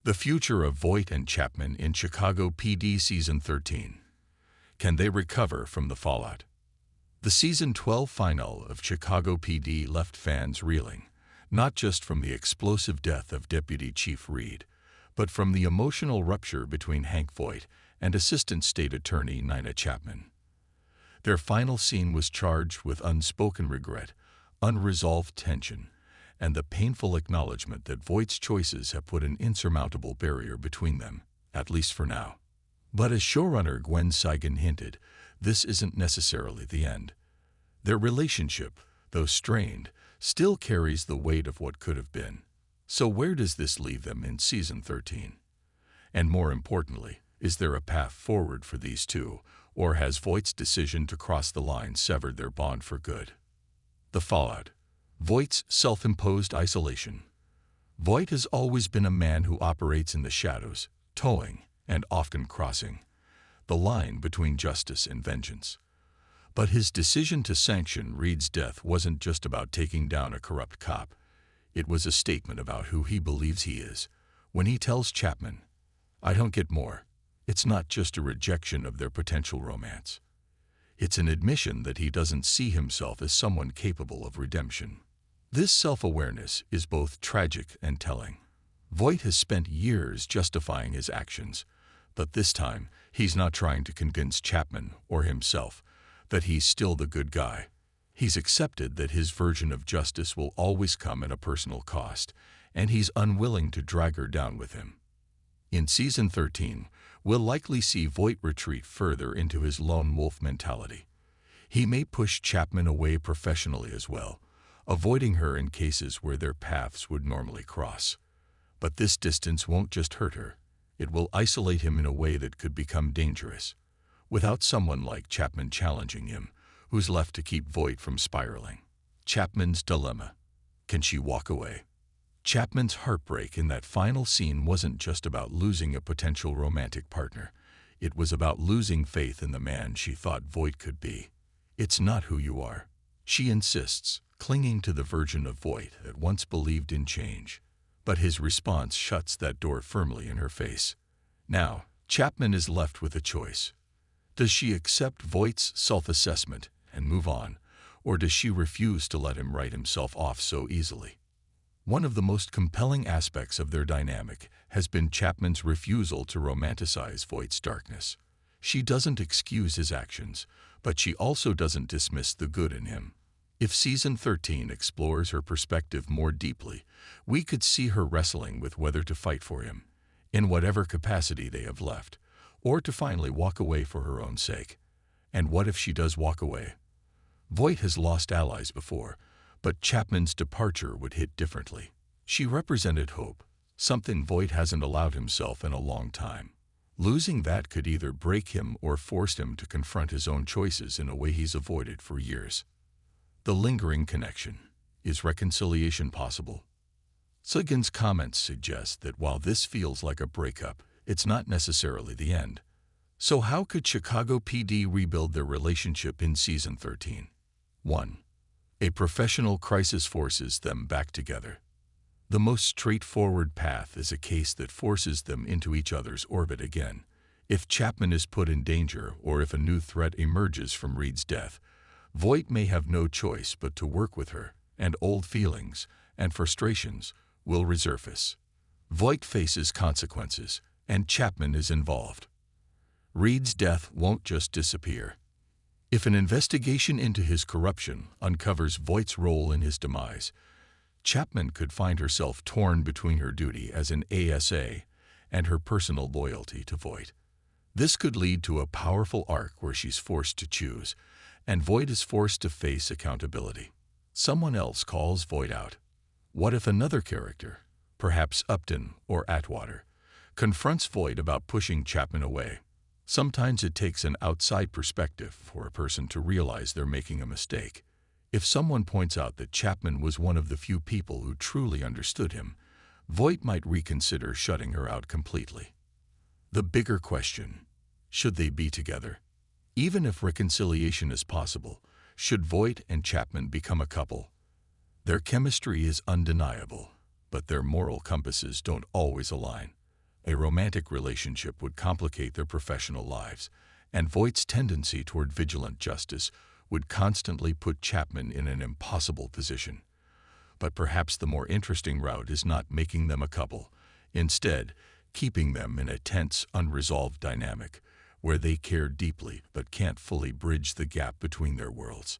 The future of Voight and Chapman in Chicago PD Season 13. Can they recover from the fallout? The Season 12 finale of Chicago PD left fans reeling, not just from the explosive death of Deputy Chief Reed, but from the emotional rupture between Hank Voight and Assistant State Attorney Nina Chapman. Their final scene was charged with unspoken regret, unresolved tension, and the painful acknowledgement that Voight's choices have put an insurmountable barrier between them, at least for now. But as showrunner Gwen Saigon hinted, this isn't necessarily the end. Their relationship, though strained, still carries the weight of what could have been. So where does this leave them in Season 13? And more importantly, is there a path forward for these two, or has Voight's decision to cross the line severed their bond for good? The fallout. Voight's self-imposed isolation. Voight has always been a man who operates in the shadows, towing, and often crossing the line between justice and vengeance. But his decision to sanction Reed's death wasn't just about taking down a corrupt cop. It was a statement about who he believes he is. When he tells Chapman, "I don't get more," it's not just a rejection of their potential romance. It's an admission that he doesn't see himself as someone capable of redemption. This self-awareness is both tragic and telling. Voight has spent years justifying his actions, but this time he's not trying to convince Chapman or himself that he's still the good guy. He's accepted that his version of justice will always come at a personal cost, and he's unwilling to drag her down with him. In Season 13, we'll likely see Voight retreat further into his lone wolf mentality. He may push Chapman away professionally as well, avoiding her in cases where their paths would normally cross. But this distance won't just hurt her. It will isolate him in a way that could become dangerous. Without someone like Chapman challenging him, who's left to keep Voight from spiraling? Chapman's dilemma. Can she walk away? Chapman's heartbreak in that final scene wasn't just about losing a potential romantic partner. It was about losing faith in the man she thought Voight could be. "It's not who you are," she insists, clinging to the version of Voight that once believed in change. But his response shuts that door firmly in her face. Now, Chapman is left with a choice. Does she accept Voight's self-assessment and move on, or does she refuse to let him write himself off so easily? One of the most compelling aspects of their dynamic has been Chapman's refusal to romanticize Voight's darkness. She doesn't excuse his actions, but she also doesn't dismiss the good in him. If Season 13 explores her perspective more deeply, we could see her wrestling with whether to fight for him, in whatever capacity they have left, or to finally walk away for her own sake. And what if she does walk away? Voight has lost allies before, but Chapman's departure would hit differently. She represented hope, something Voight hasn't allowed himself in a long time. Losing that could either break him or force him to confront his own choices in a way he's avoided for years. The lingering connection. Is reconciliation possible? Saigon's comments suggest that while this feels like a breakup, it's not necessarily the end. So how could Chicago PD rebuild their relationship in Season 13? 1. A professional crisis forces them back together. The most straightforward path is a case that forces them into each other's orbit again. If Chapman is put in danger or if a new threat emerges from Reed's death, Voight may have no choice but to work with her, and old feelings and frustrations will resurface. Voight faces consequences, and Chapman is involved. Reed's death won't just disappear. If an investigation into his corruption uncovers Voight's role in his demise, Chapman could find herself torn between her duty as an ASA and her personal loyalty to Voight. This could lead to a powerful arc where she's forced to choose, and Voight is forced to face accountability. Someone else calls Voight out. What if another character, perhaps Upton or Atwater, confronts Voight about pushing Chapman away? Sometimes it takes an outside perspective for a person to realize they're making a mistake. If someone points out that Chapman was one of the few people who truly understood him, Voight might reconsider shutting her out completely. The bigger question: should they be together? Even if reconciliation is possible, should Voight and Chapman become a couple? Their chemistry is undeniable, but their moral compasses don't always align. A romantic relationship would complicate their professional lives, and Voight's tendency toward vigilant justice would constantly put Chapman in an impossible position. But perhaps the more interesting route is not making them a couple. Instead, keeping them in a tense, unresolved dynamic, where they care deeply but can't fully bridge the gap between their worlds.